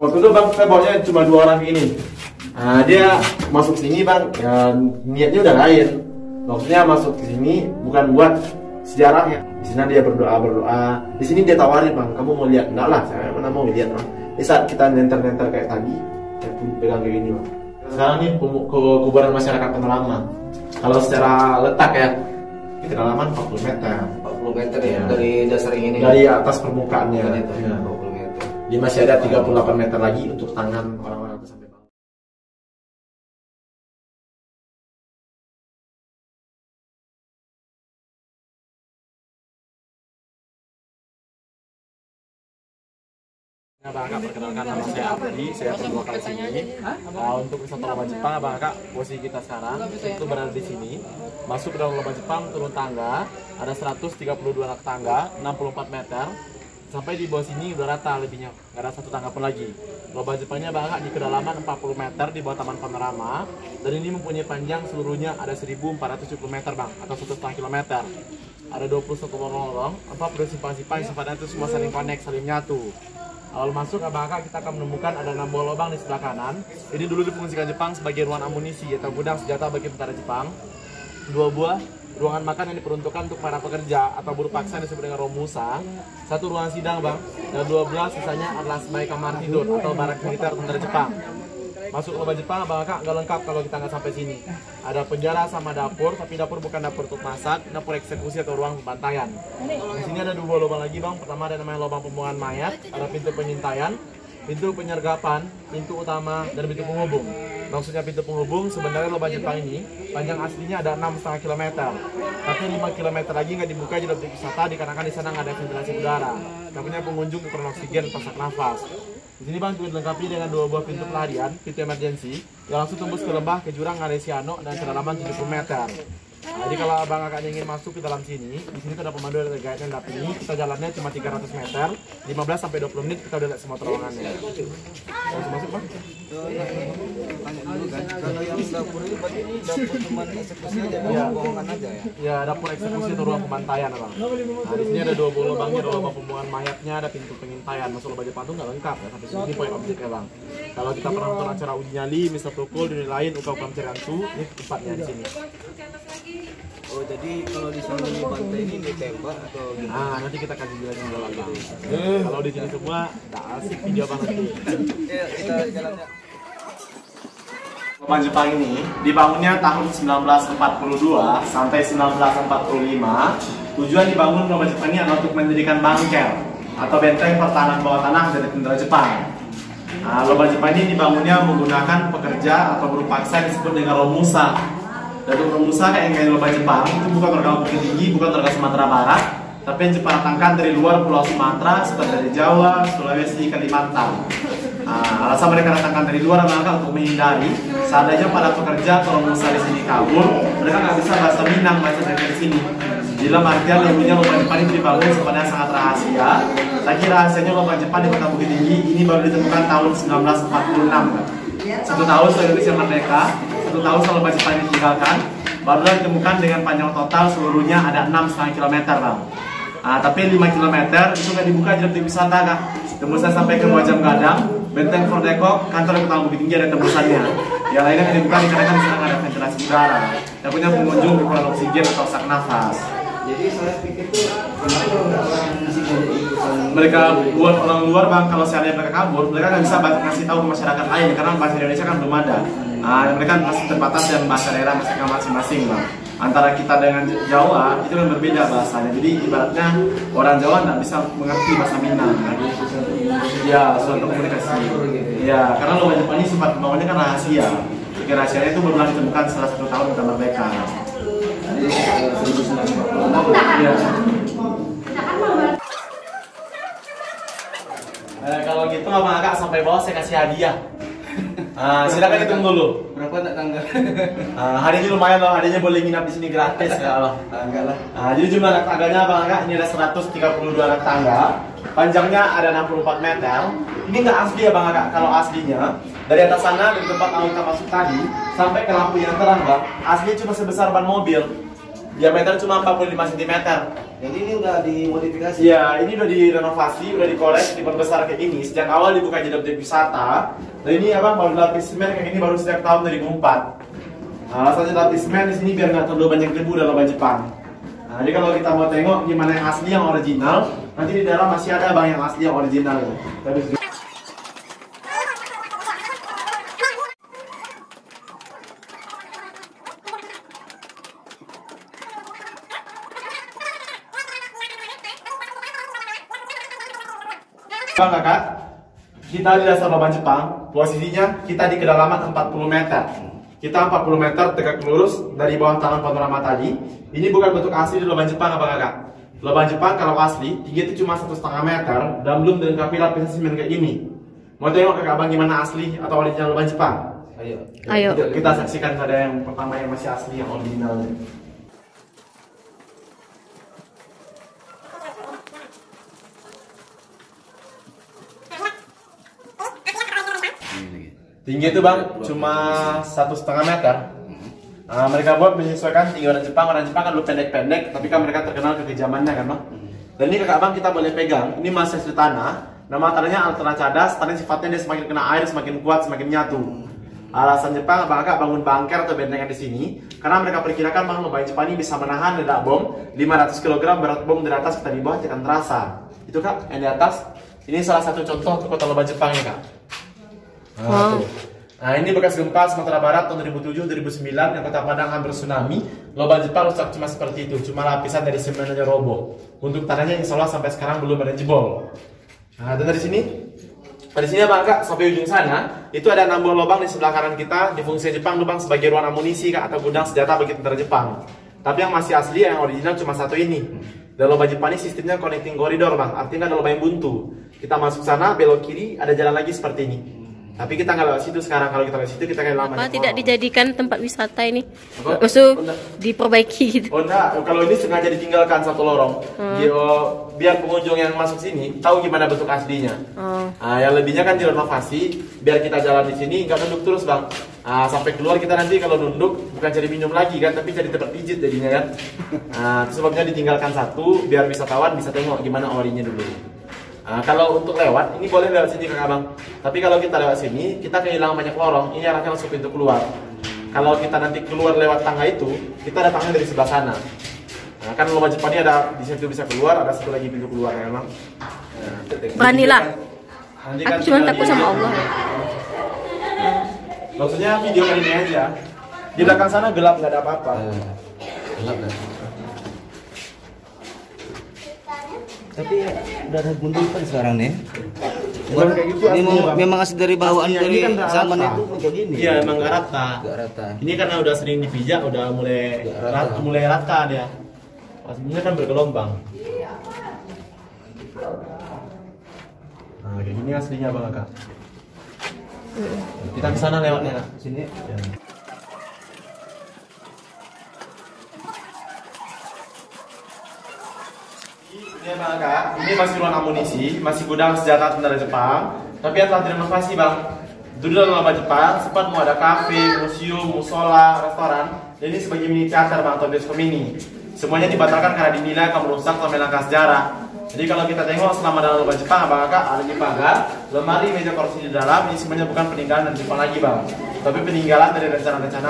Waktu itu bang, saya bawanya cuma 2 orang ini. Nah, dia masuk sini bang, ya, niatnya udah lain. Maksudnya masuk ke sini bukan buat sejarahnya. Di sini dia berdoa. Di sini dia tawarin bang, kamu mau lihat? Enggak lah, saya mana mau lihat bang. Di saat kita nenter-nenter kayak tadi, saya pegang kayak gini bang. Sekarang ini kuburan masyarakat Penalaman. Kalau secara letak ya, kedalaman 40 meter. 40 meter ya, dari dasar ini. Dari atas permukaannya. Ya. 40 meter. Dia masih ada 38 meter lagi untuk tangan orang-orang itu sampai bawah. Abang Kakak, perkenalkan nama saya Abdi, saya pertama kali sini. Untuk wisata Lembah Jepang, Abang Kakak, posisi kita sekarang itu berada di sini. Masuk ke dalam Lembah Jepang, turun tangga, ada 132 anak tangga, 64 meter. Sampai di bawah sini udah rata lebihnya, nggak ada satu tangga pun lagi. Lembah Jepangnya Abang Kakak di kedalaman 40 meter di bawah Taman Panorama. Dan ini mempunyai panjang seluruhnya ada 1470 meter bang, atau 1,5 kilometer. Ada 21 lorong-lorong, 40 simpang-simpang yang sifatnya itu semua saling connect, saling nyatu. Awal masuk Abang Kakak kita akan menemukan ada 6 buah lubang di sebelah kanan. Ini dulu difungsikan Jepang sebagai ruangan amunisi atau gudang senjata bagi tentara Jepang. 2 buah ruangan makan yang diperuntukkan untuk para pekerja atau buruh paksa yang disebut dengan romusa. 1 ruangan sidang bang, dan 12 sisanya adalah sebagai kamar tidur atau barak militer tentara Jepang. Masuk Lembah Jepang Abang Kakak nggak lengkap kalau kita nggak sampai sini. Ada penjara sama dapur, tapi dapur bukan dapur untuk masak, dapur eksekusi atau ruang pembantaian. Di sini ada 2 lubang lagi bang. Pertama ada namanya lubang pembuangan mayat, ada pintu pengintaian, pintu penyergapan, pintu utama, dan pintu penghubung. Maksudnya pintu penghubung sebenarnya Lembah Jepang ini panjang aslinya ada 6,5 km. Tapi 5 km lagi nggak dibuka jadi objek wisata dikarenakan di sana nggak ada ventilasi udara. Takutnya pengunjung kekurangan oksigen atau sesak nafas. Di sini bang juga dilengkapi dengan 2 buah pintu pelarian, pintu emergensi yang langsung tembus ke lembah ke jurang Aresiano dan kedalaman 70 meter. Nah, jadi kalau Abang Kakak ingin masuk ke dalam sini, di sini ada pemandu dari guide yang dapat ini. Kita jalannya cuma 300 meter, 15 sampai 20 menit kita udah lihat semua terowongannya. Langsung masuk bang. Tanya dulu kan, kalau yang dapur ini berarti ini dapur cuma eksekusi aja, bohongan aja ya? Ya, dapur eksekusi atau ruang pembantaian abang. Nah, di sini ada 2 buah lubangnya, ada lubang pembuangan mayatnya, ada pintu pengintaian. Masuk Lembah Jepang itu nggak lengkap ya, sampai sini poin objeknya bang. Kalau kita pernah nonton acara uji nyali, Mr. Tukul, dunia lain, ukap pencarian su, ini tempatnya di sini. Oh jadi kalau di sana di pantai ini ditembak atau gimana? Nah, nanti kita kasih jelasin dulu lagi. Kalau di sini semua nggak asik video banget nih. Kita jalannya. Lembah Jepang ini dibangunnya tahun 1942 sampai 1945. Tujuan dibangun Lembah Jepang ini adalah untuk mendirikan bangker atau benteng pertahanan bawah tanah dari tentara Jepang. Nah, Lembah Jepang ini dibangunnya menggunakan pekerja atau buruh paksa yang disebut dengan romusa. Dan untuk romusa kayak Lembah Jepang itu bukan warga Bukit Tinggi, bukan warga Sumatera Barat, tapi yang Jepang datangkan dari luar Pulau Sumatera seperti dari Jawa, Sulawesi, Kalimantan. Nah, alasan mereka datangkan dari luar adalah untuk menghindari seandainya para pekerja atau romusa di sini kabur, mereka nggak bisa bahasa Minang, bahasa mereka di sini. Dalam artian yang punya Lembah Jepang itu dibangun sebenarnya sangat rahasia. Lagi rahasianya Lembah Jepang di Kota Bukit Tinggi ini baru ditemukan tahun 1946. 1 tahun setelah Indonesia merdeka, 1 tahun setelah Lembah Jepang ditinggalkan, barulah ditemukan dengan panjang total seluruhnya ada 6,5 km bang. Nah, tapi 5 km itu nggak dibuka jadi objek wisata kak. Tembusan sampai ke Muajam Gadang, Benteng Fordekok, kantor Kota Bukit Tinggi ada tembusannya. Yang lainnya nggak dibuka dikarenakan di sana nggak ada ventilasi udara. Yang punya pengunjung kekurangan oksigen atau sesak nafas. Jadi saya pikir tuh kenapa orang masih banyak ikutan? Mereka buat orang luar bang, kalau seandainya mereka kabur, mereka nggak bisa ngasih tahu ke masyarakat lain karena bahasa Indonesia kan belum ada. Mereka masih terbatas dengan bahasa daerah mereka masing-masing bang. Antara kita dengan Jawa itu kan berbeda bahasanya. Jadi ibaratnya orang Jawa nggak bisa mengerti bahasa Minang. Ya, suatu komunikasi. Ya, karena Lembah Jepang ini sifat pembangunannya kan rahasia. Jadi rahasianya itu baru ditemukan setelah 1 tahun kita merdeka. Ya. Kalau gitu Abang Kakak sampai bawah saya kasih hadiah. Silakan hitung dulu. Berapa nak tangga? Hadiahnya lumayan loh, hadiahnya boleh nginap di sini gratis ya Allah. Enggak lah. Jadi jumlah anak tangganya Abang Kakak ini ada 132 anak tangga. Panjangnya ada 64 meter. Ini nggak asli ya Bang Kakak. Kalau aslinya dari atas sana dari tempat awal kita masuk tadi sampai ke lampu yang terang Bang, aslinya cuma sebesar ban mobil. Diameter cuma 45 cm. Jadi ini udah dimodifikasi. Iya, ini udah direnovasi, udah dikoreksi, diperbesar kayak ini. Sejak awal dibuka jadi objek wisata. Dan ini abang baru dilapis semen kayak gini baru sejak tahun 2004. Nah, alasannya dilapis semen di sini biar nggak terlalu banyak debu dalam lomba Jepang. Nah, jadi kalau kita mau tengok gimana yang asli yang original, nanti di dalam masih ada bang yang asli yang original. Tapi Bang kakak, kita di dasar lubang Jepang, posisinya kita di kedalaman 40 meter. Kita 40 meter tegak lurus dari bawah taman panorama tadi. Ini bukan bentuk asli di lubang Jepang abang kakak. Lubang Jepang kalau asli, tinggi itu cuma 1,5 meter dan belum dilengkapi lapisan semen kayak gini. Mau tengok kakak abang gimana asli atau original lubang Jepang? Ayo. Kita saksikan pada yang pertama yang masih asli, yang original. Tinggi itu bang cuma 1,5 meter. Nah, mereka buat menyesuaikan tinggi orang Jepang. Orang Jepang kan dulu pendek-pendek, tapi kan mereka terkenal kekejamannya kan bang. Dan ini kakak bang kita boleh pegang. Ini masih asli tanah. Nama tanahnya Altera Cadas. Tanah sifatnya dia semakin kena air, semakin kuat, semakin nyatu. Alasan Jepang abang kakak bangun bangker atau bentengan di sini karena mereka perkirakan bang lubang Jepang ini bisa menahan ledak bom 500 kg berat bom dari atas kita di bawah tidak terasa. Itu kak yang di atas. Ini salah satu contoh untuk kota lubang Jepang ya kak. Nah, ini bekas gempa Sumatera Barat tahun 2007-2009 yang kota Padang hampir tsunami. Lubang Jepang rusak cuma seperti itu, cuma lapisan dari semennya roboh. Untuk tanahnya insya Allah sampai sekarang belum ada jebol. Nah, dan dari sini abang kak sampai ujung sana itu ada 6 buah lubang di sebelah kanan kita. Di fungsi Jepang lubang sebagai ruang amunisi kak, atau gudang senjata bagi tentara Jepang. Tapi yang masih asli yang original cuma satu ini. Dan lubang Jepang ini sistemnya connecting corridor bang, artinya ada lubang yang buntu. Kita masuk sana belok kiri ada jalan lagi seperti ini. Tapi kita nggak lewat situ sekarang. Kalau kita lewat situ kita kayak lama. Apa tidak dijadikan tempat wisata ini? Maksud diperbaiki gitu? Oh enggak, kalau ini sengaja ditinggalkan satu lorong. Biar pengunjung yang masuk sini tahu gimana bentuk aslinya. Nah, yang lebihnya kan direnovasi biar kita jalan di sini nggak nunduk terus bang. Nah, sampai keluar kita nanti kalau nunduk bukan cari minum lagi kan, tapi cari tempat pijit jadinya kan. Nah, itu sebabnya ditinggalkan satu biar wisatawan bisa tengok gimana orinya dulu. Nah, kalau untuk lewat, ini boleh lewat sini kakak bang. Tapi kalau kita lewat sini, kita kehilangan banyak lorong. Ini arahnya langsung pintu keluar. Kalau kita nanti keluar lewat tangga itu, kita datangnya dari sebelah sana. Nah, kan lubang Jepang ini ada di situ bisa keluar, ada satu lagi pintu keluar ya bang. Beranilah. Nanti Aku cuma takut sama Allah. Maksudnya video kali ini aja. Di belakang sana gelap nggak ada apa-apa. Gelap dah. Tapi udah ada gundukan sekarang nih. Bukan kayak gitu. Ini memang asli dari bawaan Aslinya dari ini kan nggak zaman rata. itu kayak gini. Iya emang nggak rata. Nggak rata. Ini karena udah sering dipijak, udah mulai rata dia. Aslinya kan bergelombang. Nah kayak gini aslinya bang kakak. Kita ke sana lewatnya kak. Sini. Ya. Ini bang kak, ini masih ruang amunisi, masih gudang senjata tentara Jepang. Tapi yang telah direnovasi bang. Dulu dalam lama Jepang sempat mau ada kafe, museum, musola, restoran. Dan ini sebagai mini teater bang atau bioskop mini. Semuanya dibatalkan karena dinilai akan merusak sampai langkah sejarah. Jadi kalau kita tengok selama dalam lomba Jepang bang kakak ada di pagar, lemari, meja kursi di dalam. Ini semuanya bukan peninggalan dari Jepang lagi bang, tapi peninggalan dari rencana-rencana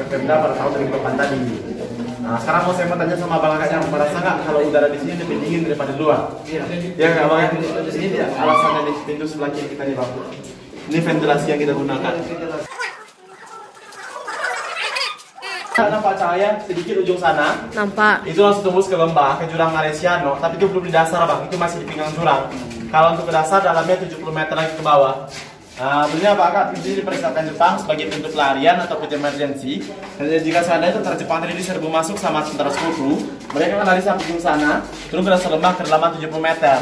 Pemda pada tahun 2008 tadi. Nah, sekarang mau saya bertanya sama bang kakak yang merasa nggak kalau udara di sini lebih dingin daripada di luar? Iya. Ya nggak bang? Di sini dia alasannya di pintu sebelah kiri kita nih bang. Ini ventilasi yang kita gunakan. Nampak cahaya sedikit ujung sana. Nampak. Itu langsung tembus ke lembah, ke jurang Maresiano. Tapi itu belum di dasar bang, itu masih di pinggang jurang. Kalau untuk ke dasar dalamnya 70 meter lagi ke bawah. Nah, tentunya Pak Kak, ini diperiksakan Jepang sebagai pintu pelarian atau pintu emergency. Dan jika seandainya tentara Jepang tadi diserbu masuk sama tentara sekutu, mereka akan lari sampai ujung sana, turun ke dasar lembah ke kedalaman 70 meter.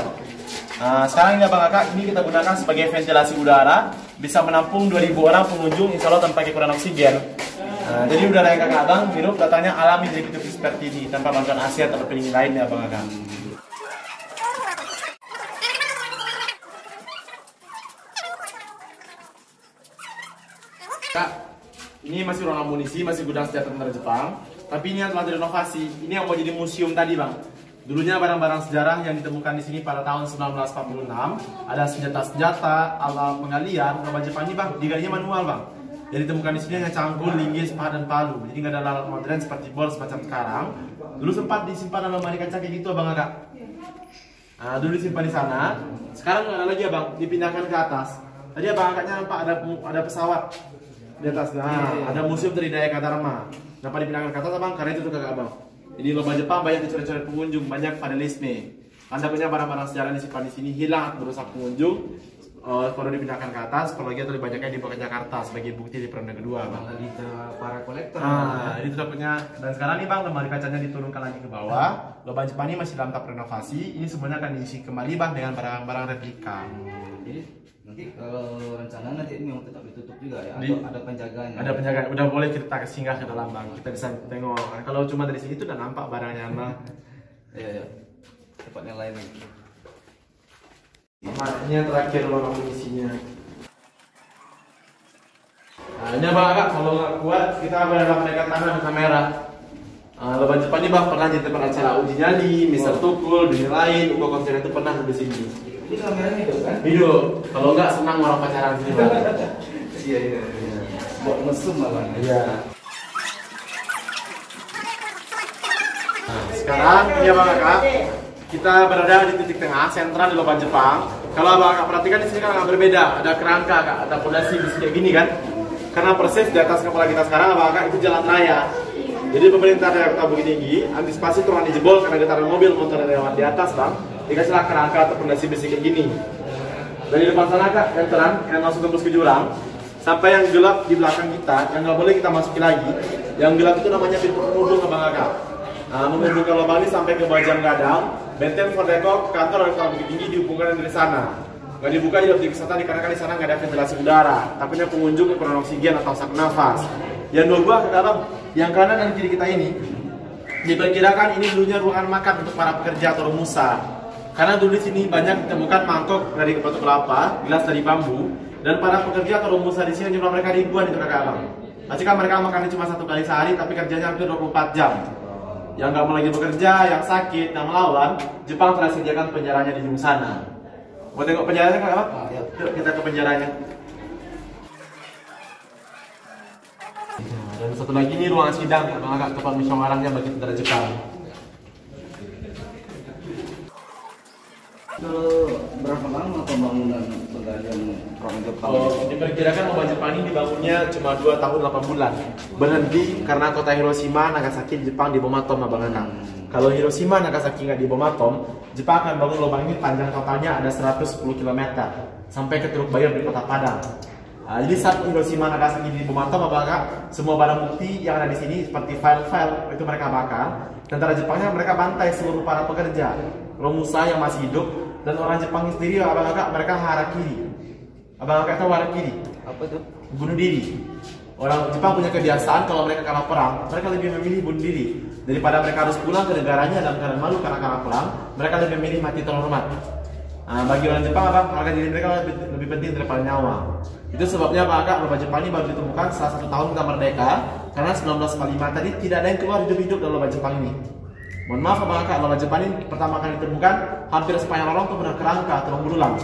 Nah, sekarang ini Bang Kakak, ini kita gunakan sebagai ventilasi udara, bisa menampung 2000 orang pengunjung, insya Allah tanpa kekurangan oksigen. Nah, jadi udara yang Kakak Abang hirup datangnya alami jadi hidup seperti ini, tanpa bantuan AC atau pendingin lainnya Bang Kakak. Kak, ini masih ruang amunisi, masih gudang senjata tentara Jepang. Tapi ini yang telah direnovasi. Ini yang mau jadi museum tadi bang. Dulunya barang-barang sejarah yang ditemukan di sini pada tahun 1946, ada senjata-senjata, alat pengalian. Kalau Jepang ini bang, digalinya manual bang. Yang ditemukan di sini hanya cangkul, linggis, paha dan palu. Jadi nggak ada alat modern seperti bor semacam sekarang. Dulu sempat disimpan dalam lemari kaca kayak gitu abang agak. Nah, dulu disimpan di sana. Sekarang nggak ada lagi abang, dipindahkan ke atas. Tadi abang agaknya nampak ada pesawat di atas. Nah, ada museum Tridaya Dharma. Kenapa dipindahkan ke atas abang? Karena itu tuh kakak abang. Jadi lomba Jepang banyak dicoret-coret pengunjung, banyak vandalisme. Anda punya barang-barang sejarah disimpan di sini hilang merusak pengunjung, perlu dipindahkan ke atas, apalagi atau banyaknya dibawa ke Jakarta sebagai bukti di periode kedua, bang. Tadi para kolektor. Nah, ini sudah punya. Dan sekarang nih bang, lemari kacanya diturunkan lagi ke bawah. Lomba Jepang ini masih dalam tahap renovasi. Ini semuanya akan diisi kembali bang dengan barang-barang replika. Jadi nanti kalau rencana nanti ini mau tetap ditutup juga ya, Di- atau ada penjagaannya? Ada penjagaan, udah boleh kita singgah ke dalam bang. Kita bisa tengok. Kalau cuma dari sini tuh udah nampak barangnya bang. Iya, tempatnya lain lagi. Ini yang terakhir ruang amunisinya. Nah, ini bang agak kalau nggak kuat kita berada mereka tangan kamera. Lomba Jepang ini bang pernah jadi tempat acara uji nyali, Mister Tukul, dunia lain, Uko konser itu pernah di sini. Ini kameranya itu kan? Hidup, kalau nggak senang orang pacaran sini bang. Iya. Buat mesum malah. Iya. Nah, sekarang ini bang agak kita berada di titik tengah sentral di lomba Jepang. Kalau abang agak perhatikan di sini kan agak berbeda, ada kerangka, kak, ada pondasi besi kayak gini kan. Karena persis di atas kepala kita sekarang abang agak itu jalan raya. Jadi pemerintah daerah Kota Bukit Tinggi antisipasi ruang dijebol karena ditaruh mobil motor yang lewat di atas bang. Dikasihlah kerangka atau pondasi besi kayak gini. Dari depan sana kak yang terang yang langsung tembus ke jurang sampai yang gelap di belakang kita yang nggak boleh kita masuki lagi. Yang gelap itu namanya pintu penghubung abang agak. Nah, menghubungkan lubang ini sampai ke Bajang Gadang, Benteng Fordekok, kantor dari Kota Bukit Tinggi dihubungkan dari sana. Nggak dibuka di objek wisata dikarenakan di sana nggak ada ventilasi udara. Takutnya pengunjung kekurangan oksigen atau sak nafas. Yang dua buah ke dalam, yang kanan dan kiri kita ini diperkirakan ini dulunya ruangan makan untuk para pekerja atau rumusa. Karena dulu di sini banyak ditemukan mangkok dari batu kelapa, gelas dari bambu, dan para pekerja atau rumusa di sini jumlah mereka ribuan itu kakak abang. Pasti kan mereka makannya cuma 1 kali sehari, tapi kerjanya hampir 24 jam. Yang nggak mau lagi bekerja, yang sakit, yang melawan, Jepang telah sediakan penjaranya di ujung sana. Mau tengok penjaranya kakak abang? Yuk kita ke penjaranya. Dan satu lagi ini ruangan sidang, abang agak tempat musyawarahnya bagi tentara Jepang. Berapa lama pembangunan penggalian ruang Jepang? Diperkirakan lomba Jepang ini dibangunnya cuma 2 tahun 8 bulan. Berhenti karena kota Hiroshima, Nagasaki di Jepang dibom atom abang Anang. Kalau Hiroshima, Nagasaki nggak dibom atom, Jepang akan bangun lubang ini panjang totalnya ada 110 km sampai ke Teluk Bayur di kota Padang. Jadi saat Hiroshima, Nagasaki dibom atom, apakah semua barang bukti yang ada di sini seperti file-file itu mereka bakar. Tentara Jepangnya mereka bantai seluruh para pekerja, romusa yang masih hidup, dan orang Jepang sendiri abang agak mereka harakiri. Abang agak tahu harakiri? Apa itu? Bunuh diri. Orang Jepang punya kebiasaan kalau mereka kalah perang, mereka lebih memilih bunuh diri daripada mereka harus pulang ke negaranya dalam keadaan malu karena kalah perang. Mereka lebih memilih mati terhormat. Nah, bagi orang Jepang abang harga diri mereka lebih penting daripada nyawa. Itu sebabnya abang agak lomba Jepang ini baru ditemukan setelah 1 tahun kita merdeka, karena 1945 tadi tidak ada yang keluar hidup-hidup dalam lomba Jepang ini. Mohon maaf abang agak lomba Jepang ini pertama kali ditemukan hampir sepanjang lorong itu benar kerangka atau berulang.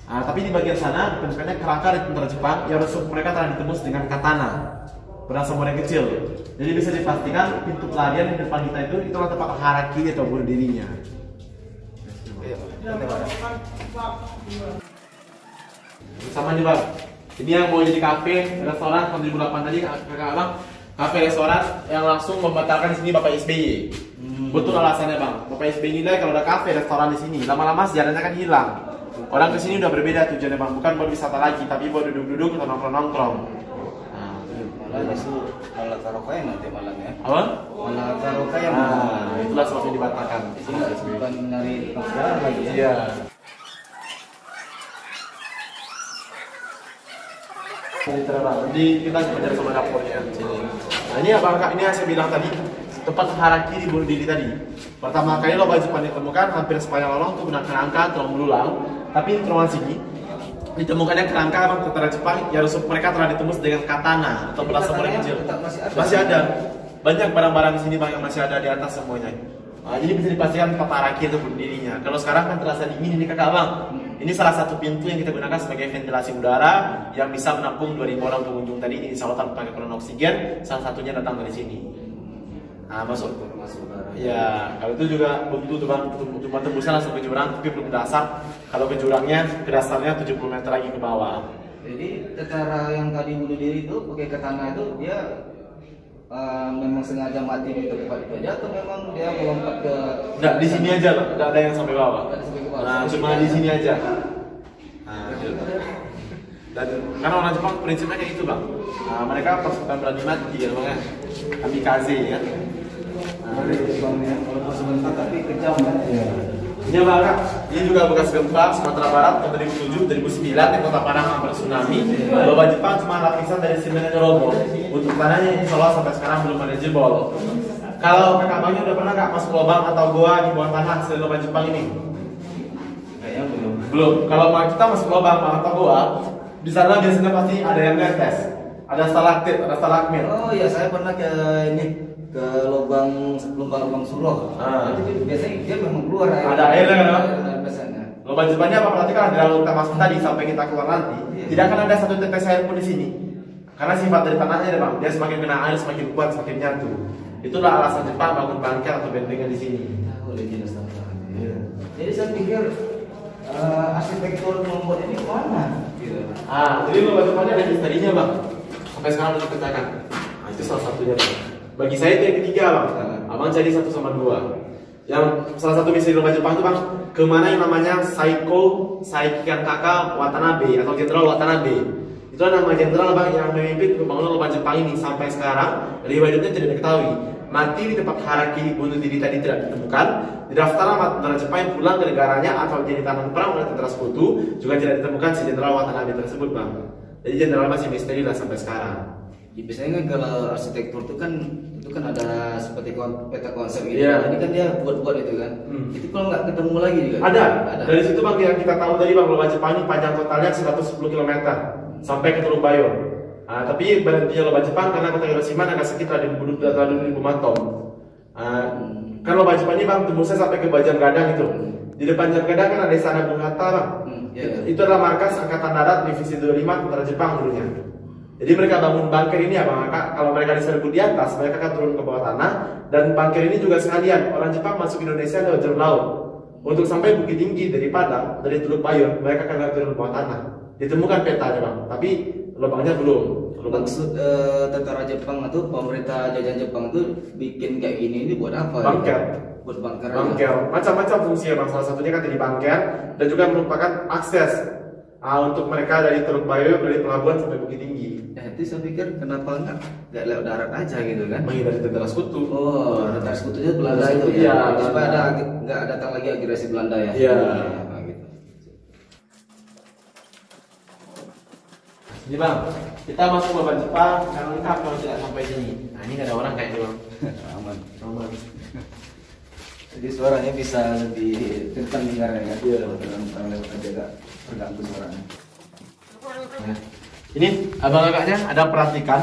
Nah, tapi di bagian sana ditemukannya kerangka dari tentara Jepang yang rusuk mereka telah ditembus dengan katana, berasal yang kecil. Jadi bisa dipastikan pintu pelarian di depan kita itu itulah tempat harakiri atau bunuh dirinya. Sama nih bang, ini yang mau jadi kafe, restoran tahun 2008 tadi kakak abang, kafe restoran yang langsung membatalkan di sini Bapak SBY. Betul alasannya bang, Bapak SBY nilai kalau ada kafe restoran di sini, lama-lama sejarahnya kan hilang. Orang kesini udah berbeda tujuannya bang, bukan buat wisata lagi, tapi buat duduk-duduk atau nongkrong-nongkrong. Malah itu malah karaoke nanti malamnya. Apa? Malah karaoke yang Itulah sebabnya dibatalkan. bukan nyari sejarah lagi ya. Iya. Jadi kita belajar sama dapurnya sini. Nah ini apa kak? Ini yang saya bilang tadi tempat harakiri bunuh diri tadi. Pertama kali lomba Jepang ditemukan hampir sepanjang lorong itu benar kerangka telah berulang. Tapi ruangan sini ditemukannya kerangka abang tentara Jepang yang rusuk mereka telah ditembus dengan katana atau belas samurai kecil. Tetap masih ada. Masih ada. Banyak barang-barang di sini bang yang masih ada di atas semuanya. Jadi bisa dipastikan tempat parkir itu berdirinya. Kalau sekarang kan terasa dingin ini kakak bang. Ini salah satu pintu yang kita gunakan sebagai ventilasi udara yang bisa menampung 2.000 orang pengunjung tadi. Ini insya Allah tanpa kekurangan oksigen. Salah satunya datang dari sini. Nah, masuk. Ya, kalau itu juga buntu tuh bang, cuma tembusnya langsung ke jurang, tapi belum dasar. Kalau ke jurangnya, ke dasarnya 70 meter lagi ke bawah. Jadi cara yang tadi bunuh diri itu pakai ke tanah itu dia memang sengaja mati di tempat itu aja atau memang dia melompat ke? Nggak, di sini aja bang, nggak ada yang sampai bawah. Nah, cuma di sini aja. Nah, dan karena orang Jepang prinsipnya kayak gitu bang. Nah, mereka pasukan berani mati ya bang ya, kamikaze ya. Nah, walaupun sebentar tapi kejam ya. Ini bang, ini juga bekas gempa Sumatera Barat tahun 2007, 2009 di Kota Padang hampir tsunami. Lubang Jepang cuma lapisan dari semen yang roboh. Untuk tanahnya insya Allah sampai sekarang belum ada jebol. Kalau kakak bangnya udah pernah nggak masuk lubang atau goa di bawah tanah selain lubang Jepang ini? Kayaknya belum. Belum. Kalau kita masuk lubang atau goa, di sana biasanya pasti ada yang ngetes, ada stalaktit, ada stalagmit. Oh iya, saya pernah ke ini, ke lubang suruh. Jadi biasanya dia memang keluar air. Ada airnya kan? Biasanya. Lubang Jepangnya apa berarti kan dari kita masuk tadi sampai kita keluar nanti, tidak akan ada satu tetes air pun di sini. Karena sifat dari tanahnya bang, dia semakin kena air semakin kuat, semakin nyatu. Itulah alasan Jepang bangun bangkai atau bentengan di sini. Jadi saya pikir arsitektur membuat ini kemana? Gitu. Jadi lubang Jepangnya ada historinya bang, sampai sekarang belum dipecahkan. Nah, itu salah satunya bang. Bagi saya itu yang ketiga bang, abang jadi 1 sama 2. Yang salah satu misi lubang Jepang itu bang, kemana yang namanya Saikikan Kaka Watanabe atau Jenderal Watanabe. Itu nama jenderal bang yang memimpin pembangunan lubang Jepang ini sampai sekarang riwayat hidupnya tidak diketahui. Mati di tempat Haraki bunuh diri tadi tidak ditemukan. Di daftar nama tentara Jepang yang pulang ke negaranya atau jadi tahanan perang oleh tentara sekutu juga tidak ditemukan si jenderal Watanabe tersebut bang. Jadi jenderal masih misteri lah sampai sekarang. Ya, biasanya kan kalau arsitektur itu kan ada seperti peta konsep gitu. Yeah. Jadi kan dia buat itu kan. Itu kalau nggak ketemu lagi juga. Ada. Dari situ bang yang kita tahu tadi bang lubang Jepang ini panjang totalnya 110 km sampai ke Teluk Bayon. Tapi berhentinya lubang Jepang karena kota Hiroshima Nagasaki telah dibunuh atom. Kan lubang Jepang ini bang tembusnya sampai ke Bajang Gadang itu. Di depan Jam Gadang kan ada Istana Bung Hatta bang. Itu adalah markas Angkatan Darat Divisi 25 Tentara Jepang dulunya. Jadi mereka bangun bunker ini ya bang, kalau mereka diserbu di atas, mereka akan turun ke bawah tanah. Dan bunker ini juga sekalian, orang Jepang masuk Indonesia lewat jalur laut. Untuk sampai Bukit Tinggi dari Padang, dari Teluk Bayon, mereka akan turun ke bawah tanah. Ditemukan petanya bang, tapi lubangnya belum. Maksud tentara Jepang itu, pemerintah jajahan Jepang itu bikin kayak gini ini buat apa? Bunker. Buat bunker. Macam-macam fungsinya bang, salah satunya kan jadi bunker dan juga merupakan akses untuk mereka dari Teluk Bayon, dari pelabuhan sampai Bukit Tinggi. Itu saya pikir kenapa nggak lewat darat aja gitu kan? Menghindari tentara sekutu. Oh, tentara sekutunya Belanda itu ya. Supaya nggak datang lagi agresi Belanda ya. Iya. Gitu. Jadi bang, kita masuk ke lubang Jepang, karena lengkap kalau tidak sampai sini. Nah ini nggak ada orang kayak bang. Aman. Jadi Jadi suaranya bisa lebih kencang dengarnya kan? Iya. Kalau orang lewat aja gak terganggu suaranya. Nah, ini abang-abangnya ada perhatikan.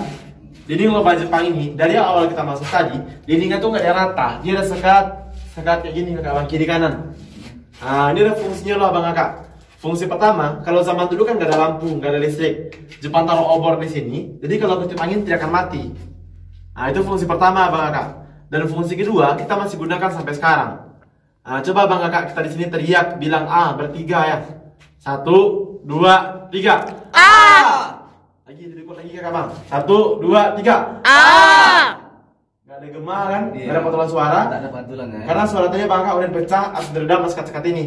Jadi lubang Jepang ini dari awal kita masuk tadi, dindingnya tuh nggak ada rata. Dia ada sekat kayak gini ke kanan kiri kanan. Nah, ini ada fungsinya loh abang kakak. Fungsi pertama, kalau zaman dulu kan nggak ada lampu, nggak ada listrik. Jepang taruh obor di sini, jadi kalau ketiup angin tidak akan mati. Nah, itu fungsi pertama abang kakak. Dan fungsi kedua kita masih gunakan sampai sekarang. Nah, coba abang kakak kita di sini teriak bilang A bertiga ya. 1, 2, 3. A. Lagi dirikut lagi kakak bang. 1, 2, 3. A. Gak ada gema kan? Iya. Gak ada pantulan suara. Tak ada pantulan ya. Karena suara tadi abang kakak udah pecah, harus diredam sekat-sekat ini.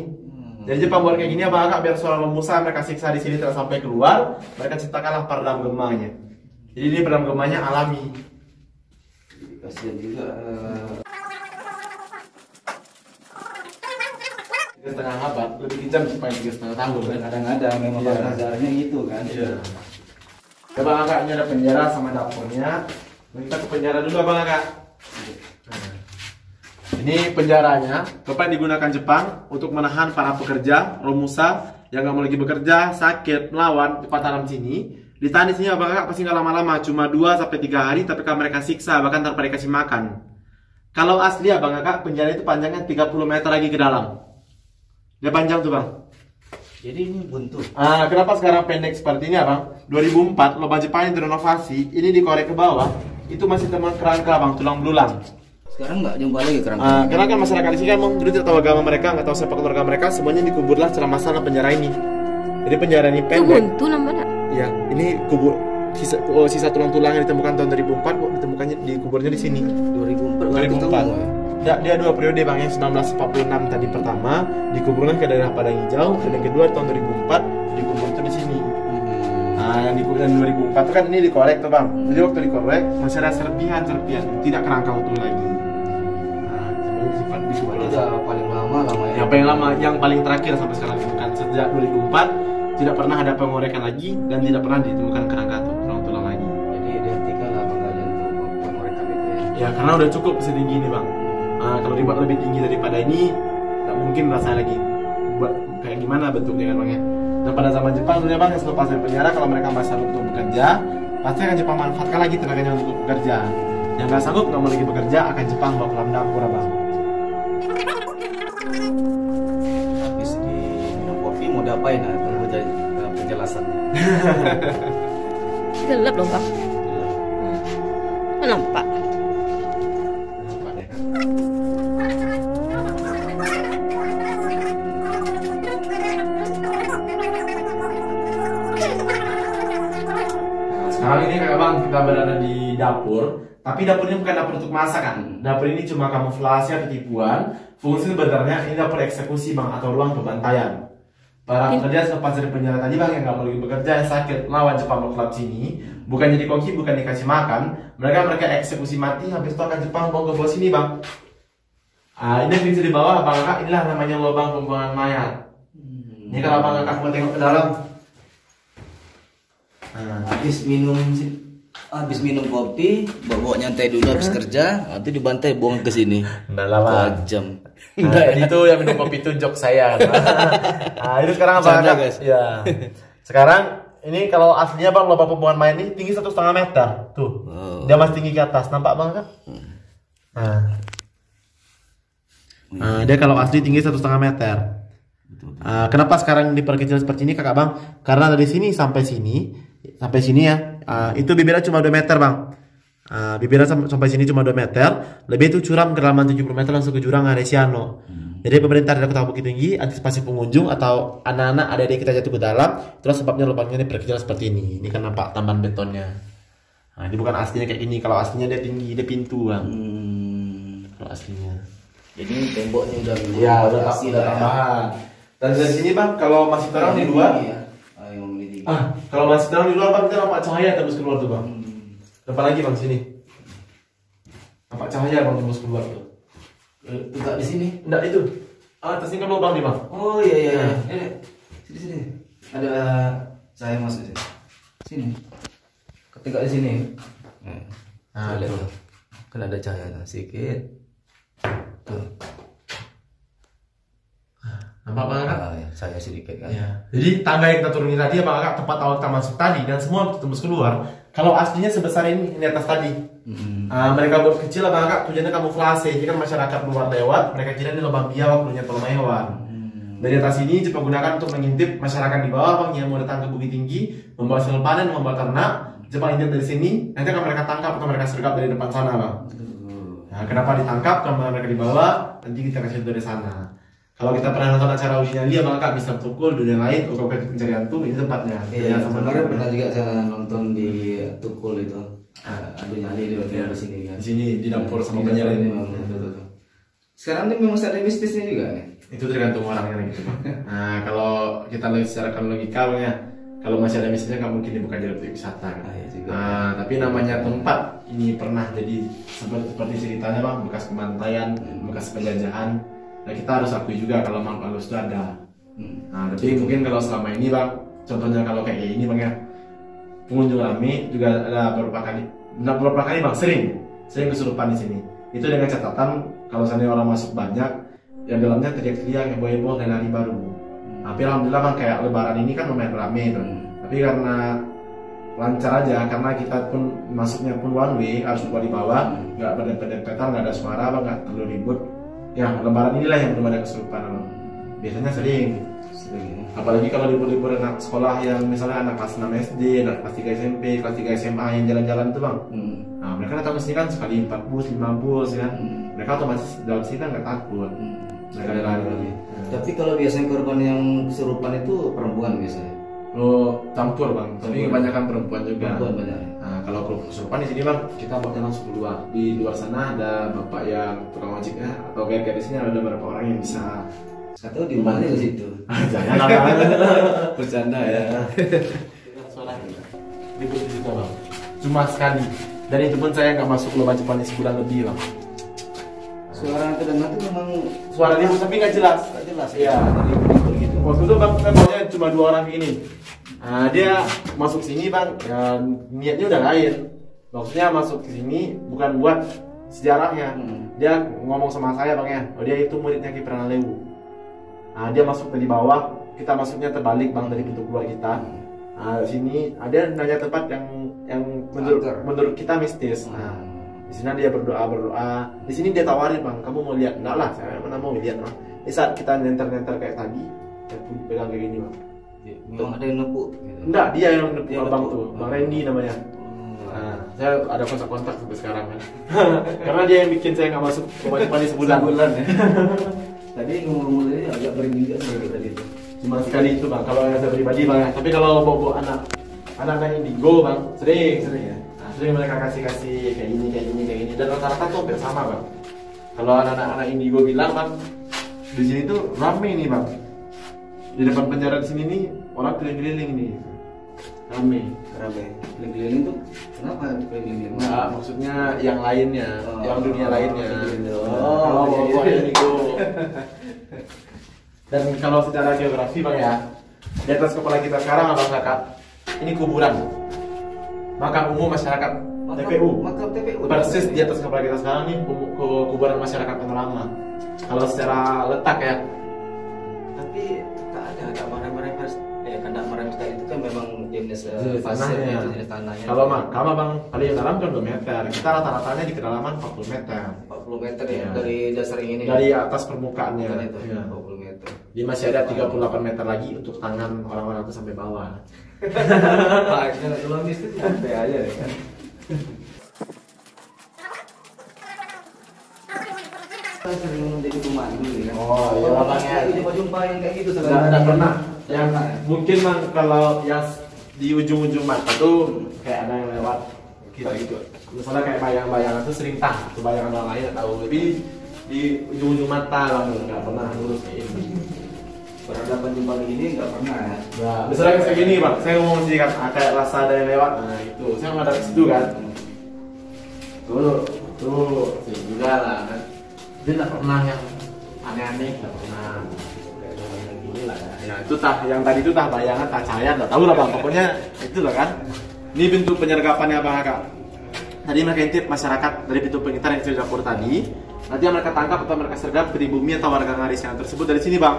Jadi Jepang buat kayak gini abang kakak biar suara lemusan mereka siksa di sini tidak sampai keluar. Mereka ciptakanlah peredam gemanya. Jadi ini peredam gemanya alami. Kasihan juga. 3,5 abad lebih kejam supaya 3,5 tahun kan? Kadang-kadang memang Iya. sejarahnya gitu kan. Iya. Abang kakak ini ada penjara sama dapurnya. Kita ke penjara dulu abang kakak. Ini penjaranya, Bapak digunakan Jepang untuk menahan para pekerja Romusa yang nggak mau lagi bekerja, sakit, melawan di Pataram sini. Ditahan di sini abang kakak pasti nggak lama-lama, cuma 2 sampai 3 hari, tapi kalau mereka siksa bahkan tanpa dikasih makan. Kalau asli ya Bang Kakak, penjara itu panjangnya 30 meter lagi ke dalam. Dia panjang tuh Bang. Jadi ini buntu. Kenapa sekarang pendek seperti ini ya Bang? 2004 lubang Jepang yang direnovasi, ini dikorek ke bawah, itu masih teman kerangka Bang, tulang belulang. Sekarang nggak jumpa lagi kerangka. Karena kan masyarakat di sini kan dulu tidak tahu agama mereka, nggak tahu siapa keluarga mereka, semuanya dikuburlah selama masa penjara ini. Jadi penjara ini Itu pendek. buntu namanya. Iya, ini kubur sisa tulang-tulang yang ditemukan tahun 2004 kok ditemukannya dikuburnya di sini. 2004. 2004. Dia 2 periode Bang, yang 1946 tadi pertama dikuburkan ke daerah Padang Hijau, dan yang kedua tahun 2004 dikubur itu di sini. Yang dikubur 2004 itu kan ini dikorek tuh Bang. Jadi waktu dikorek masih ada serpihan, tidak kerangka utuh lagi. Ini udah paling lama ya. Yang paling lama, yang paling terakhir sampai sekarang ditemukan sejak 2004 tidak pernah ada pengorekan lagi dan tidak pernah ditemukan kerangka tulang lagi. Jadi dihentikan lah penggalian untuk pengorekan itu ya. Ya karena udah cukup setinggi ini Bang. Kalau dibuat lebih tinggi daripada ini, tak mungkin rasanya lagi buat kayak gimana bentuknya kan Bang ya. Dan pada zaman Jepang dulu ya Bang, selepas dari penjara kalau mereka masih sanggup untuk bekerja, pasti akan Jepang manfaatkan lagi tenaganya untuk bekerja. Yang nggak sanggup nggak mau lagi bekerja akan Jepang bawa ke dalam dapur Bang. Habis di minum kopi mau diapain tunggu penjelasan. Gelap dong Bang. Nampak. Sekarang ini Kakak Bang, kita berada di dapur. Tapi dapur ini bukan dapur untuk masak kan. Dapur ini cuma kamuflase atau tipuan. Fungsi sebenarnya ini dapur eksekusi Bang, atau ruang pembantaian. Para pekerja selepas dari penjara tadi Bang, yang nggak mau lagi bekerja, yang sakit, lawan Jepang Club sini. Bukan jadi koki, bukan dikasih makan. Mereka eksekusi mati, habis itu akan Jepang bawa ke bawah sini Bang. Ini yang bisa di bawah Bang Kakak, inilah namanya lubang pembuangan mayat. Ini kalau Bang Kakak mau tengok ke dalam. Habis minum kopi, bawa nyantai dulu habis kerja, nanti dibantai buang ke sini. Udah lama. Jam. Itu yang minum kopi itu jok saya. Itu sekarang apa Canda, guys? Ya. Sekarang ini kalau aslinya Bang, lubang pembuangan mayat ini tinggi 1,5 meter. Tuh. Dia masih tinggi ke atas, nampak Bang kan? Dia kalau asli tinggi 1,5 meter. Kenapa sekarang diperkecil seperti ini Kakak Bang? Karena dari sini sampai sini ya, itu bibirnya cuma 2 meter Bang. Bibirnya sampai sini cuma 2 meter. Lebih itu curam kedalaman 70 meter langsung ke jurang Aresiano. Jadi pemerintah dari Kota Bukit Tinggi antisipasi pengunjung atau anak-anak adik-adik kita jatuh ke dalam. Itulah sebabnya lubangnya diperkecil seperti ini. Ini kan nampak tambahan betonnya. Ini bukan aslinya kayak gini. Kalau aslinya dia tinggi, dia pintu Bang. Kalau aslinya. Jadi temboknya udah tambahan. Dan dari sini Bang, kalau masih terang di luar, kalau masih terang di luar Bang, kita nampak cahaya tembus keluar tuh Bang. Nampak lagi Bang sini. Nampak cahaya Bang tembus keluar tuh. Enggak di sini. Enggak itu. Atas ini kan lubang nih Bang. Oh iya. Sini. Ada cahaya masuk sini. Sini. Ketika di sini. Lihat tuh. Kan ada cahaya sedikit. Tuh. Nampak Bang Kakak? Saya sedikit kan. Ya. Jadi tangga yang kita turunin tadi ya Bang Kakak, tempat awal kita masuk tadi dan semua tembus keluar. Kalau aslinya sebesar ini atas tadi. Mereka buat kecil Bang Kakak, tujuannya kamuflase. Jadi kan masyarakat luar lewat, mereka kira ini lubang biawak punya tolong hewan. Dari atas ini Jepang gunakan untuk mengintip masyarakat di bawah Bang yang mau datang ke Bukit Tinggi, membawa hasil panen, membawa ternak. Jepang intip dari sini, nanti akan mereka tangkap atau mereka sergap dari depan sana Bang. Nah, kenapa ditangkap? Karena mereka dibawa, nanti kita kasih dari sana. Kalau kita pernah nonton acara uji nyali ya Bang Kak, bisa Tukul, dunia lain, Ukok Pencarian tuh ini tempatnya. Iya, kemarin pernah juga saya nonton di Tukul itu. Adu nyali di sini kan. Di sini di dapur sama penjara ini. Sekarang ini memang ada mistisnya juga nih. Itu tergantung orangnya gitu Bang. Nah, kalau kita lihat secara logika Bang ya, kalau masih ada mistisnya nggak mungkin dibuka jalur wisata kan. Tapi namanya tempat ini pernah jadi seperti ceritanya Bang, bekas pembantaian, bekas penjajahan. Nah, kita harus akui juga kalau Mang Bagus itu ada. Nah, tapi mungkin kalau selama ini Bang, contohnya kalau kayak ini Bang ya, pengunjung rame juga ada beberapa kali Bang, sering kesurupan di sini. Itu dengan catatan kalau seandainya orang masuk banyak, yang dalamnya teriak-teriak, heboh-heboh dan lari baru. Tapi alhamdulillah Bang, kayak Lebaran ini kan lumayan rame tuh. Tapi karena lancar aja karena kita pun masuknya pun one way harus buat di bawah, nggak berdempet-dempetan, nggak ada suara, nggak terlalu ribut. Ya lebaran inilah yang belum ada kesurupan. Biasanya sering. Apalagi kalau libur-libur anak sekolah yang misalnya anak kelas 6 SD, anak kelas 3 SMP, kelas 3 SMA yang jalan-jalan itu bang. Nah mereka datang ke sini kan sekali 4 bus, 5 bus kan. Mereka otomatis dalam sini kan nggak takut. Mereka lari. Tapi kalau biasanya korban yang kesurupan itu perempuan biasanya. Lo campur bang, tapi kebanyakan perempuan juga. Perempuan banyak. Nah kalau kesurupan di sini bang, kita bawa langsung keluar. Di luar sana ada bapak yang tukang ojeknya atau kayak di sini ada beberapa orang yang bisa. Atau di rumahnya ke situ. Jangan lah. Bercanda ya. Suara di situ bang. Cuma sekali. Dan itu pun saya nggak masuk lubang Jepang sebulan lebih bang. Suara yang terdengar itu memang Suara ribut tapi nggak jelas. nggak jelas. Iya. Gitu. Waktu itu bang, saya maunya cuma 2 orang ini. Nah, dia masuk sini bang, ya, niatnya udah lain. Maksudnya masuk ke sini bukan buat sejarahnya. Dia ngomong sama saya bang ya, oh dia itu muridnya Ki Pranalewu. Nah, dia masuk dari bawah, kita masuknya terbalik bang dari pintu keluar kita. Nah, sini ada nanya tempat yang menurut kita mistis. Nah, di sini dia berdoa. Di sini dia tawarin bang, kamu mau lihat? Enggak lah, saya mana mau lihat bang. Di saat kita nenter kayak tadi, saya pegang kayak gini bang. Memang ada yang nepuk. Gitu. Enggak, dia yang nepuk Dia bang nepuk. tuh, bang Randy namanya. Nah, saya ada kontak sampai sekarang kan. Karena dia yang bikin saya nggak masuk ke Jepang sebulan. Ya. Tadi ngomong-ngomong tadi agak berminggu gitu tadi itu. Cuma sekali itu bang, kalau yang saya pribadi bang ya. Tapi kalau bawa anak indigo bang, sering ya. Nah, sering mereka kasih kayak gini dan rata-rata tuh hampir sama bang. Kalau anak indigo bilang bang, di sini tuh rame nih bang. Di depan penjara di sini nih orang keliling-keliling nih, rame. Keliling-keliling tuh kenapa keliling-keliling? Nah, maksudnya yang lainnya, yang dunia lainnya. Oh, Kalau bawa indigo. Dan kalau secara geografi bang ya, di atas kepala kita sekarang abang kakak, ini kuburan. Makam umum masyarakat TPU. Makam TPU. Persis di atas kepala kita sekarang nih kuburan masyarakat Panorama. Kalau secara letak ya. Tapi tak ada kandang mereka itu kan memang jenis Tanahnya. jenis tanahnya. Kalau makam abang paling dalam kan 2 meter. Kita rata-ratanya di kedalaman 40 meter. 40 meter ya Iya. dari dasar ini. Dari atas permukaannya. Bukan itu, Iya. 40 meter. Dia masih ada 38 meter lagi untuk tangan orang-orang itu sampai bawah. Pak, kalau mistis sampai aja ya kan. Sering menjadi rumah dulu ya. Oh, iya, makanya. Jumpa yang kayak gitu Tidak pernah. Yang mungkin bang kalau yang di ujung-ujung mata tuh kayak ada yang lewat kita gitu. Misalnya kayak bayang-bayangan tuh sering tuh bayangan orang lain tahu. Tapi di ujung-ujung mata bang nggak pernah lurus kayak ini. Berhadapan jumpa begini nggak pernah ya. Nah, misalnya kayak gini bang, saya ngomong sih kan, kayak rasa ada yang lewat. Nah itu, saya nggak ada di situ kan. Tuh, sih juga lah kan. Dia nggak pernah yang aneh-aneh, nggak pernah. Ya itu yang tadi itu bayangan, cahaya, nggak tahu lah bang. Pokoknya itu lah kan. Ini pintu penyergapannya bang Kakak. Tadi mereka intip masyarakat dari pintu pengintar yang di dapur tadi. Nanti yang mereka tangkap atau mereka sergap pribumi atau warga ngaris yang tersebut dari sini bang.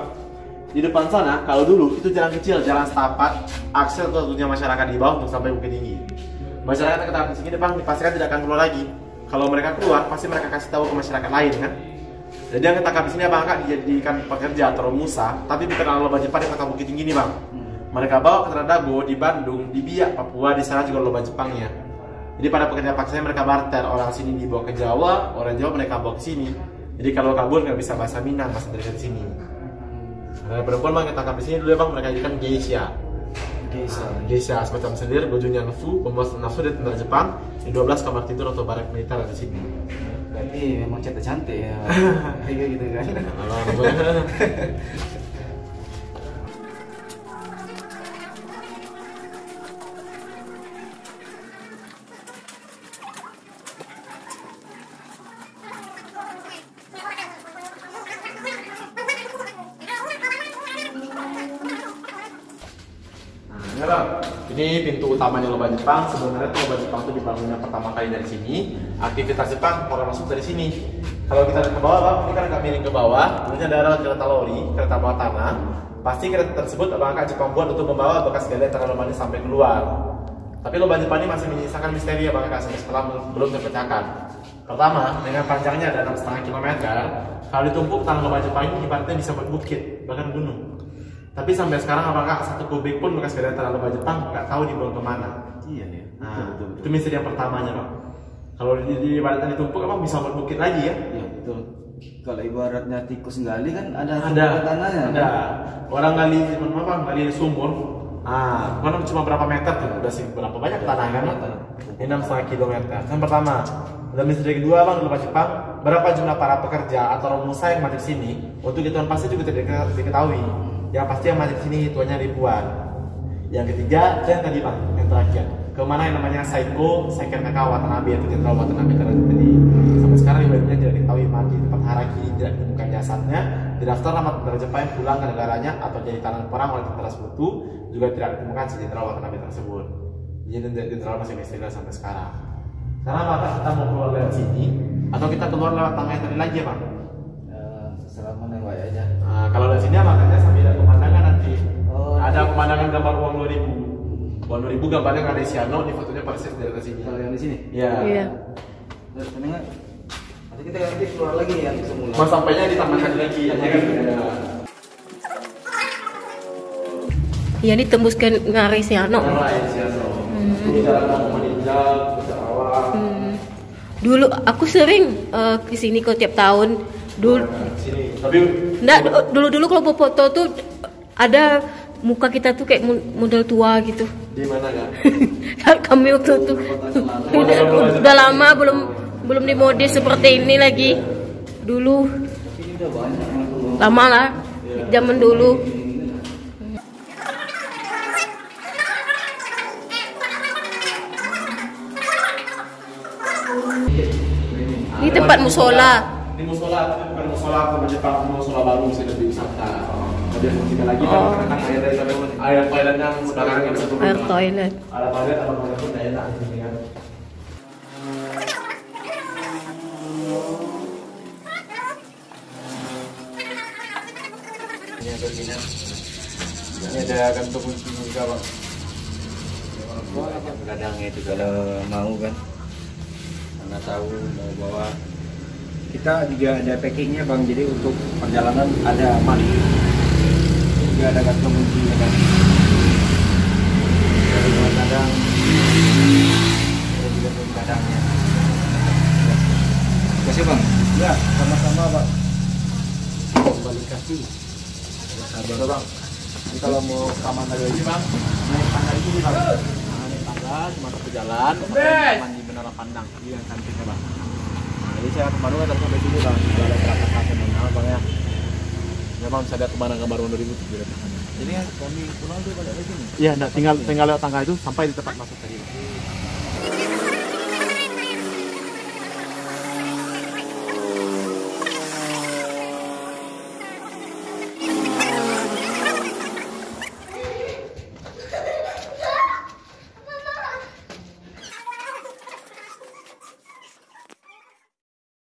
Di depan sana, kalau dulu itu jalan kecil, jalan setapak, akses satunya masyarakat di bawah untuk sampai Bukit Tinggi. Masyarakat yang ketangkap di sini bang dipastikan tidak akan keluar lagi. Kalau mereka keluar, pasti mereka kasih tahu ke masyarakat lain kan. Jadi yang ketangkap di sini abang Kakak dijadikan pekerja atau musa, tapi bukan lomba Jepang di kota Bukit Tinggi nih bang. Mereka bawa ke Tradago di Bandung, di Biak, Papua, di sana juga lomba Jepangnya. Jadi pada pekerja paksanya mereka barter, orang sini dibawa ke Jawa, orang Jawa mereka bawa ke sini. Jadi kalau kabur nggak bisa bahasa Minang, bahasa dari sini. Nah, perempuan bang yang tangkap di sini dulu ya bang mereka jadikan geisha. Geisha semacam selir, bajunya nafsu, pembuat nafsu dari tentara Jepang. Di 12 kamar tidur atau barak militer di sini. Berarti memang cantik ya. Kayak gitu kan. Ya bang, ini pintu utamanya lomba Jepang. Sebenarnya tuh lomba Jepang itu dibangunnya pertama kali dari sini. Aktivitas Jepang orang masuk dari sini. Kalau kita lihat ke bawah bang, ini kan agak miring ke bawah. Ini ada kereta lori, kereta bawah tanah. Pasti kereta tersebut abang Jepang buat untuk membawa bekas galian tanah lomba ini sampai keluar. Tapi lubang Jepang ini masih menyisakan misteri ya Bang Kak, sampai sekarang belum terpecahkan. Pertama, dengan panjangnya ada 6,5 km, kalau ditumpuk tanah lubang Jepang ini ibaratnya bisa buat bukit, bahkan gunung. Tapi sampai sekarang apakah satu kubik pun bekas dari tanah lubang Jepang nggak tahu dibuang kemana. Iya nih. Nah, itu misteri yang pertamanya Bang. Kalau di ibaratnya ditumpuk apa bisa buat bukit lagi ya? Iya betul. Kalau ibaratnya tikus gali kan ada tanahnya. Ada. Orang gali sumur. Kan cuma berapa meter tuh? Udah sih berapa banyak tanah kan? 6,5 kilometer. Yang pertama. Dan misteri kedua Bang, lubang Jepang, berapa jumlah para pekerja atau Romusa yang mati di sini? Untuk hitungan pasti juga tidak diketahui. Yang pasti yang mati di sini hitungannya ribuan. Yang ketiga, dan tadi Bang, yang terakhir, kemana yang namanya Saiko Seikernaka Watanabe, itu Jenderal Watanabe tadi. Sampai sekarang ibaratnya tidak diketahui mati di tempat Haraki, tidak ditemukan jasadnya. Di daftar nama tentara Jepang yang pulang ke negaranya atau jadi tahanan perang oleh tentara sekutu juga tidak ditemukan si Jenderal Watanabe tersebut. Jadi Jenderal masih misteri sampai sekarang. Karena apakah kita mau keluar lewat sini atau kita keluar lewat tangga yang tadi lagi ya Bang? Selama nengok aja. Nah, kalau dari sini makanya sambil ada pemandangan nanti. Ada pemandangan gambar uang 2000. Uang 2000 gambarnya nggak ada Isiano, di fotonya persis dari atas sini. Kalau yang di sini? Iya. Iya. Terus menengok. Nanti kita nanti keluar lagi yang semula. Mas sampainya ditambahkan lagi. Ya kan? Iya, ditembuskan ngare Siano. Ini jalan mau meninjau, awal. Dulu aku sering ke sini kok tiap tahun. Sini. Tapi Nggak, dulu kalau bawa foto tuh ada muka kita tuh kayak model tua gitu. di mana kan? Kami waktu itu udah lama belum dimodif seperti ini lagi. Dulu lama lah, zaman dulu. Ini tempat musola. Ini musola, tapi bukan musola atau Jepang, musola baru sih lebih wisata. Ada fungsinya lagi kan karena air toilet yang sekarang yang satu Air toilet. ada toilet atau toilet pun daya tak ini kan. Ini ada sini. Ini ada kantor kunci juga Bang. Kadangnya itu kalau mau kan, karena tahu mau bawa. Kita juga ada packingnya Bang, jadi untuk perjalanan ada mandi, juga ada kantong kunci kan. Dari kadang, ada juga kadangnya. Kasih Bang. Ya, sama-sama Bang. Balik kaki. Sabar Bang. Ini kalau mau taman lagi Bang, naik tangga ini Bang. Naik tangga, masuk ke jalan, taman di Menara Pandang, ini yang cantiknya Bang. Jadi saya baru ada sampai sini Bang, ada berapa kaki menara Bang ya. Ya Bang, bisa lihat pemandangan baru 2000 di depan. Jadi kami pulang tuh balik lagi nih. Iya, tinggal lewat tangga itu sampai di tempat masuk tadi.